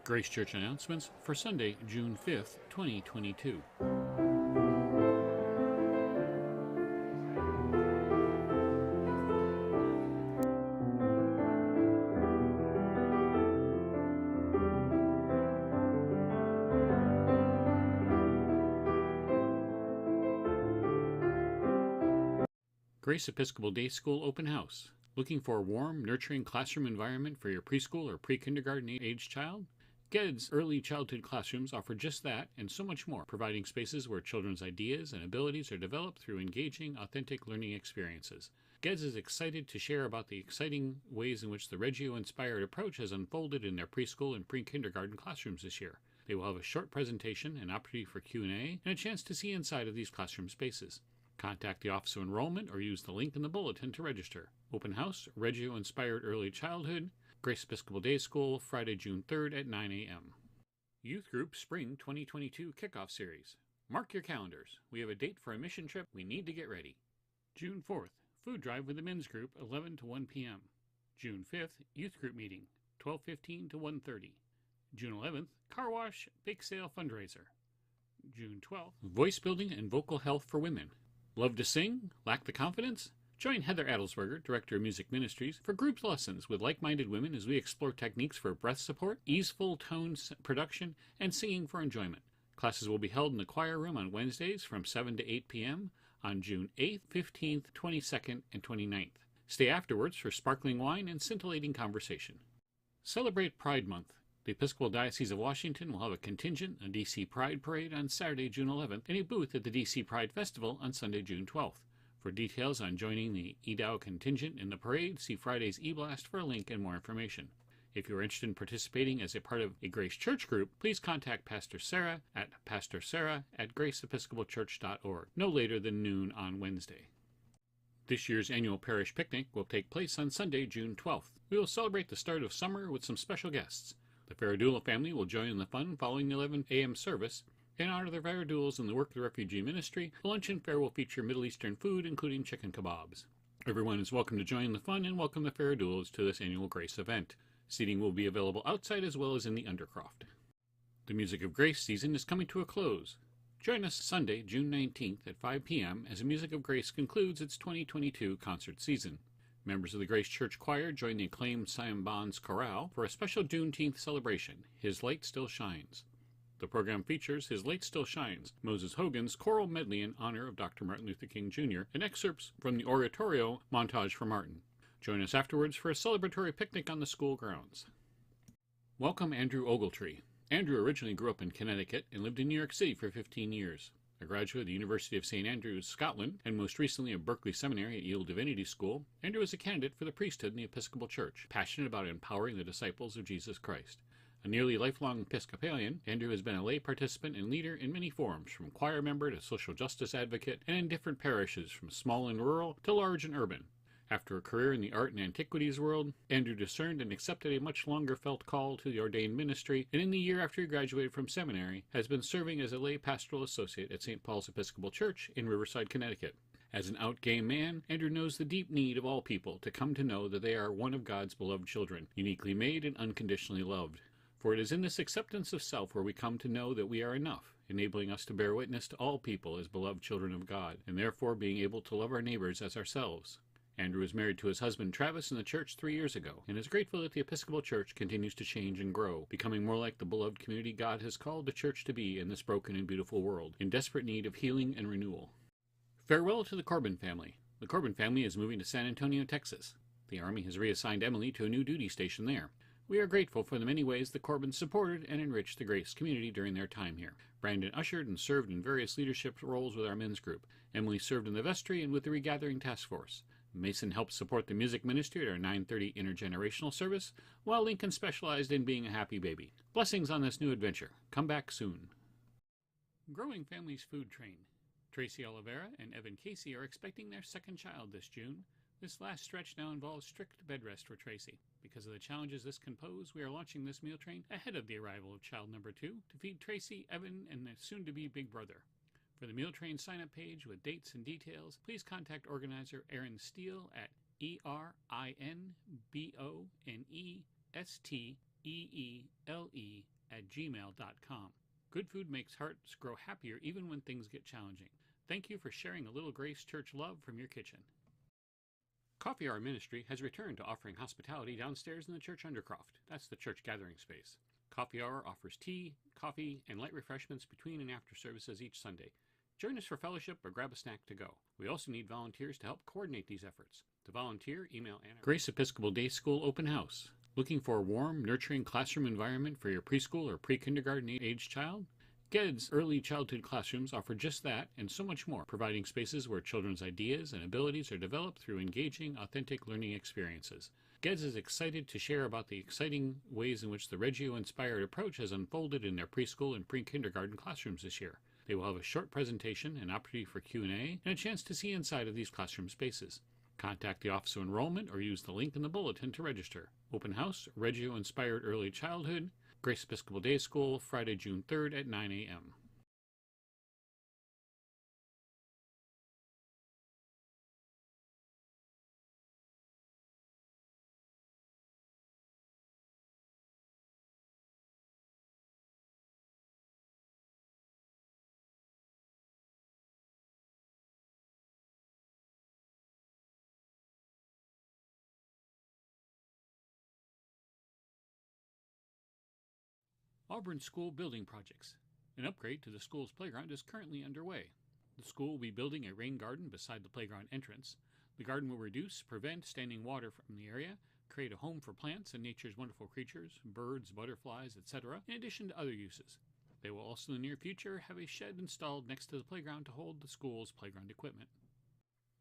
Grace Church announcements for Sunday, June 5th, 2022. Grace Episcopal Day School Open House. Looking for a warm, nurturing classroom environment for your preschool or pre-kindergarten age child? GED's early childhood classrooms offer just that and so much more, providing spaces where children's ideas and abilities are developed through engaging, authentic learning experiences. GEDS is excited to share about the exciting ways in which the Reggio-inspired approach has unfolded in their preschool and pre-kindergarten classrooms this year. They will have a short presentation, an opportunity for Q&A, and a chance to see inside of these classroom spaces. Contact the Office of Enrollment or use the link in the bulletin to register. Open House, Reggio-inspired early childhood, Grace Episcopal Day School, Friday, June 3rd at 9 a.m. Youth Group Spring 2022 Kickoff Series. Mark your calendars. We have a date for a mission trip. We need to get ready. June 4th, Food Drive with the Men's Group, 11 to 1 p.m. June 5th, Youth Group Meeting, 12:15 to 1:30. June 11th, Car Wash, Bake Sale Fundraiser. June 12th, Voice Building and Vocal Health for Women. Love to sing? Lack the confidence? Join Heather Adelsberger, Director of Music Ministries, for group lessons with like-minded women as we explore techniques for breath support, easeful tone production, and singing for enjoyment. Classes will be held in the choir room on Wednesdays from 7 to 8 p.m. on June 8th, 15th, 22nd, and 29th. Stay afterwards for sparkling wine and scintillating conversation. Celebrate Pride Month. The Episcopal Diocese of Washington will have a contingent, a D.C. Pride Parade on Saturday, June 11th, and a booth at the D.C. Pride Festival on Sunday, June 12th. For details on joining the EDAO contingent in the parade, see Friday's e-blast for a link and more information. If you are interested in participating as a part of a Grace Church group, please contact Pastor Sarah at pastorsarah@graceepiscopalchurch.org, no later than noon on Wednesday. This year's annual parish picnic will take place on Sunday, June 12th. We will celebrate the start of summer with some special guests. The Ferradula family will join in the fun following the 11 a.m. service. In honor of the Ferradulas and the work of the refugee ministry, the luncheon fare will feature Middle Eastern food, including chicken kebabs. Everyone is welcome to join the fun and welcome the Ferradulas to this annual Grace event. Seating will be available outside as well as in the Undercroft. The Music of Grace season is coming to a close. Join us Sunday, June 19th at 5 p.m. as the Music of Grace concludes its 2022 concert season. Members of the Grace Church Choir join the acclaimed Simon Bonds Chorale for a special Juneteenth celebration, His Light Still Shines. The program features His Light Still Shines, Moses Hogan's choral medley in honor of Dr. Martin Luther King Jr., and excerpts from the oratorio Montage for Martin. Join us afterwards for a celebratory picnic on the school grounds. Welcome Andrew Ogletree. Andrew originally grew up in Connecticut and lived in New York City for 15 years. A graduate of the University of St. Andrews, Scotland, and most recently of Berkeley Seminary at Yale Divinity School, Andrew is a candidate for the priesthood in the Episcopal Church, passionate about empowering the disciples of Jesus Christ. A nearly lifelong Episcopalian, Andrew has been a lay participant and leader in many forms, from choir member to social justice advocate, and in different parishes, from small and rural to large and urban. After a career in the art and antiquities world, Andrew discerned and accepted a much longer felt call to the ordained ministry, and in the year after he graduated from seminary, has been serving as a lay pastoral associate at St. Paul's Episcopal Church in Riverside, Connecticut. As an out gay man, Andrew knows the deep need of all people to come to know that they are one of God's beloved children, uniquely made and unconditionally loved. For it is in this acceptance of self where we come to know that we are enough, enabling us to bear witness to all people as beloved children of God, and therefore being able to love our neighbors as ourselves. Andrew was married to his husband Travis in the church 3 years ago, and is grateful that the Episcopal Church continues to change and grow, becoming more like the beloved community God has called the church to be in this broken and beautiful world, in desperate need of healing and renewal. Farewell to the Corbin family. The Corbin family is moving to San Antonio, Texas. The Army has reassigned Emily to a new duty station there. We are grateful for the many ways the Corbins supported and enriched the Grace community during their time here. Brandon ushered and served in various leadership roles with our men's group. Emily served in the vestry and with the regathering task force. Mason helped support the music ministry at our 9:30 intergenerational service, while Lincoln specialized in being a happy baby. Blessings on this new adventure. Come back soon. Growing Families Food Train. Tracy Oliveira and Evan Casey are expecting their second child this June. This last stretch now involves strict bed rest for Tracy. Because of the challenges this can pose, we are launching this meal train ahead of the arrival of child number 2 to feed Tracy, Evan, and their soon-to-be big brother. For the meal train sign-up page with dates and details, please contact organizer Erin Steele at ERINBONE steele@gmail.com. Good food makes hearts grow happier even when things get challenging. Thank you for sharing a little Grace Church love from your kitchen. Coffee Hour Ministry has returned to offering hospitality downstairs in the church undercroft. That's the church gathering space. Coffee Hour offers tea, coffee, and light refreshments between and after services each Sunday. Join us for fellowship or grab a snack to go. We also need volunteers to help coordinate these efforts. To volunteer, email Anna. Grace Episcopal Day School Open House. Looking for a warm, nurturing classroom environment for your preschool or pre-kindergarten age child? GED's early childhood classrooms offer just that and so much more, providing spaces where children's ideas and abilities are developed through engaging, authentic learning experiences. GEDS is excited to share about the exciting ways in which the Reggio-inspired approach has unfolded in their preschool and pre-kindergarten classrooms this year. They will have a short presentation, an opportunity for Q&A, and a chance to see inside of these classroom spaces. Contact the Office of Enrollment or use the link in the bulletin to register. Open House, Reggio-inspired early childhood, Grace Episcopal Day School, Friday, June 3rd at 9 a.m. Auburn School Building Projects. An upgrade to the school's playground is currently underway. The school will be building a rain garden beside the playground entrance. The garden will prevent standing water from the area, create a home for plants and nature's wonderful creatures, birds, butterflies, etc., in addition to other uses. They will also in the near future have a shed installed next to the playground to hold the school's playground equipment.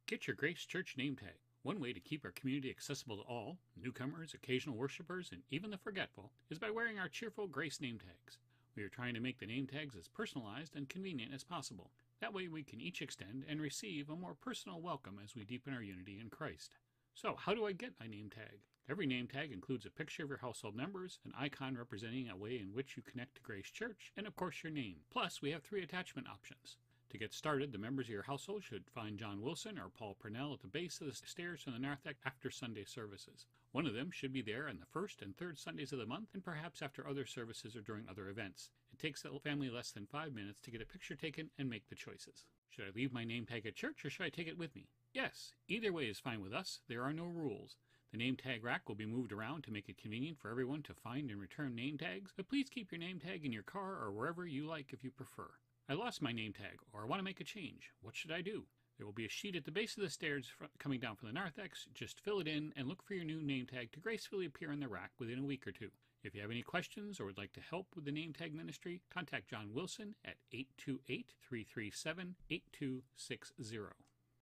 Get your Grace Church name tag. One way to keep our community accessible to all, newcomers, occasional worshipers, and even the forgetful, is by wearing our cheerful Grace name tags. We are trying to make the name tags as personalized and convenient as possible. That way we can each extend and receive a more personal welcome as we deepen our unity in Christ. So, how do I get my name tag? Every name tag includes a picture of your household members, an icon representing a way in which you connect to Grace Church, and of course your name. Plus, we have 3 attachment options. To get started, the members of your household should find John Wilson or Paul Purnell at the base of the stairs from the narthex after Sunday services. One of them should be there on the first and third Sundays of the month, and perhaps after other services or during other events. It takes the family less than 5 minutes to get a picture taken and make the choices. Should I leave my name tag at church or should I take it with me? Yes, either way is fine with us. There are no rules. The name tag rack will be moved around to make it convenient for everyone to find and return name tags, but please keep your name tag in your car or wherever you like if you prefer. I lost my name tag, or I want to make a change. What should I do? There will be a sheet at the base of the stairs coming down from the narthex. Just fill it in and look for your new name tag to gracefully appear in the rack within a week or 2. If you have any questions or would like to help with the name tag ministry, contact John Wilson at 828-337-8260.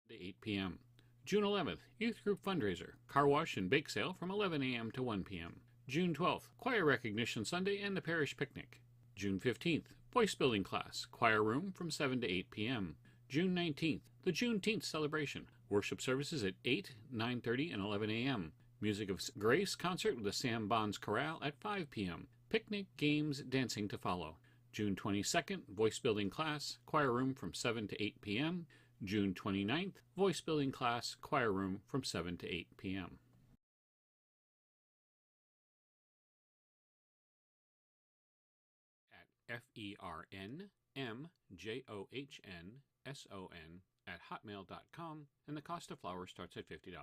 To 8 p.m. June 11th, Youth Group Fundraiser, Car Wash and Bake Sale from 11 a.m. to 1 p.m. June 12th, Choir Recognition Sunday and the Parish Picnic. June 15th, Voice Building Class, Choir Room from 7 to 8 p.m. June 19th, the Juneteenth Celebration, Worship Services at 8, 9:30, and 11 a.m. Music of Grace Concert with the Sam Bonds Chorale at 5 p.m. Picnic, games, dancing to follow. June 22nd, Voice Building Class, Choir Room from 7 to 8 p.m. June 29th, Voice Building Class, Choir Room from 7 to 8 p.m. FERNMJOHNSON@hotmail.com, and the cost of flowers starts at $50.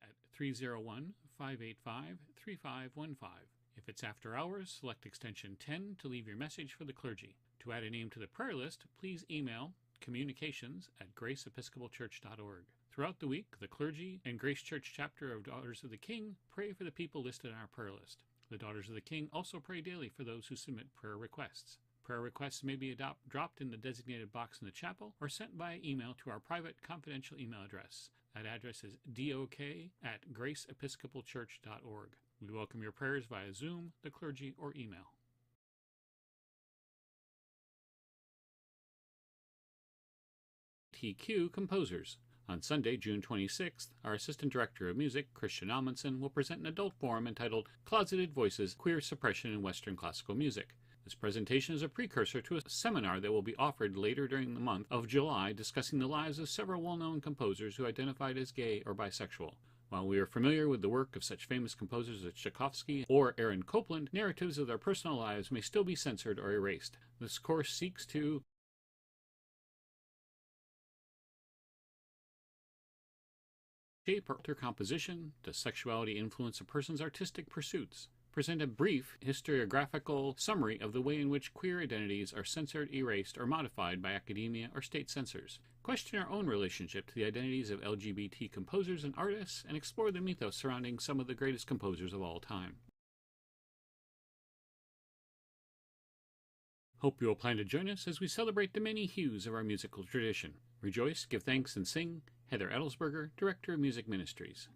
At 301-585-3515. If it's after hours, select extension 10 to leave your message for the clergy. To add a name to the prayer list, please email communications@graceepiscopalchurch.org. Throughout the week, the clergy and Grace Church chapter of Daughters of the King pray for the people listed on our prayer list. The Daughters of the King also pray daily for those who submit prayer requests. Prayer requests may be dropped in the designated box in the chapel or sent by email to our private confidential email address. That address is dok@graceepiscopalchurch.org. We welcome your prayers via Zoom, the clergy, or email. TQ Composers. On Sunday, June 26th, our Assistant Director of Music, Christian Amundsen, will present an adult forum entitled Closeted Voices, Queer Suppression in Western Classical Music. This presentation is a precursor to a seminar that will be offered later during the month of July discussing the lives of several well-known composers who identified as gay or bisexual. While we are familiar with the work of such famous composers as Tchaikovsky or Aaron Copland, narratives of their personal lives may still be censored or erased. This course seeks to shape their composition, does sexuality influence a person's artistic pursuits, present a brief historiographical summary of the way in which queer identities are censored, erased, or modified by academia or state censors, question our own relationship to the identities of LGBT composers and artists, and explore the mythos surrounding some of the greatest composers of all time. Hope you will plan to join us as we celebrate the many hues of our musical tradition. Rejoice, give thanks, and sing. Heather Edelsberger, Director of Music Ministries.